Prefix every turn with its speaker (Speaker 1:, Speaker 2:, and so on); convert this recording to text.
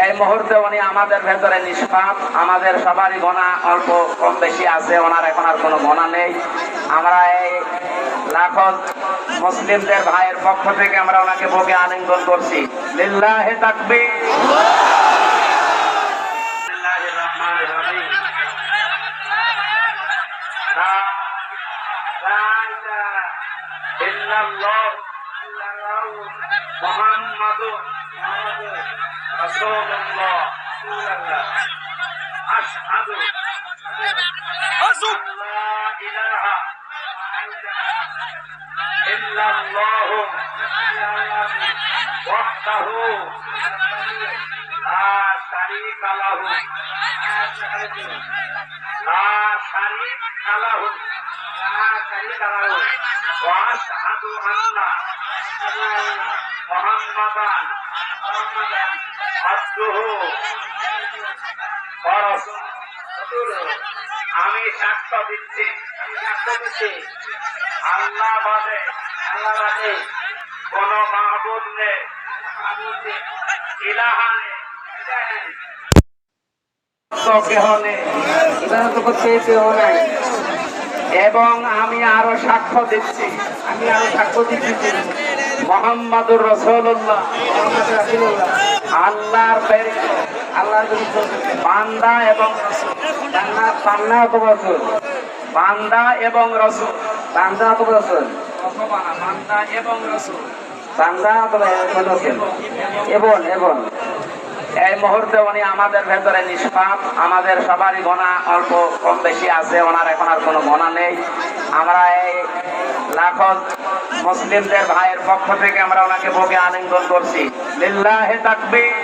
Speaker 1: এই মুহূর্তে উনি আমাদের ভেতরে নিষ্পাপ, আমাদের সবারই গোনা অল্প কম বেশি আছে, ওনার এখন আর কোনো গোনা নেই। আমরা এই লাখো মুসলিমদের ভাইয়ের পক্ষ থেকে আমরা ওনাকে বুকে আলিঙ্গন করছি। লিল্লাহি তাকবীর। মুহাম্মাদুর রাসূলুল্লাহ আশহাদু আল্লা ইলাহা ইল্লাল্লাহু ওয়াহদাহু লা শারীকা লাহু ওয়া আশহাদু আন্না মুহাম্মাদান আবদুহু ওয়া রাসূলুহু। আমি সাক্ষ্য দিচ্ছি আল্লাহ বাদে কোন মাহবুদ নেই, ইলাহা নেই, কেহ নেই, এবং আমি আরো সাক্ষ্য দিচ্ছি মুহাম্মাদুর রাসূলুল্লাহ আল্লাহর বান্দা এবং বান্দা এবং রাসূল এই মুহূর্তে উনি আমাদের ভেতরে নিষ্পাপ, আমাদের সবারই গোনা অল্প কম বেশি আছে, ওনার এখন আর কোনো গোনা নেই। আমরা এই লাখো মুসলিমদের ভাইয়ের পক্ষ থেকে আমরা ওনাকে বুকে আলিঙ্গন করছি। লিল্লাহি তাকবীর।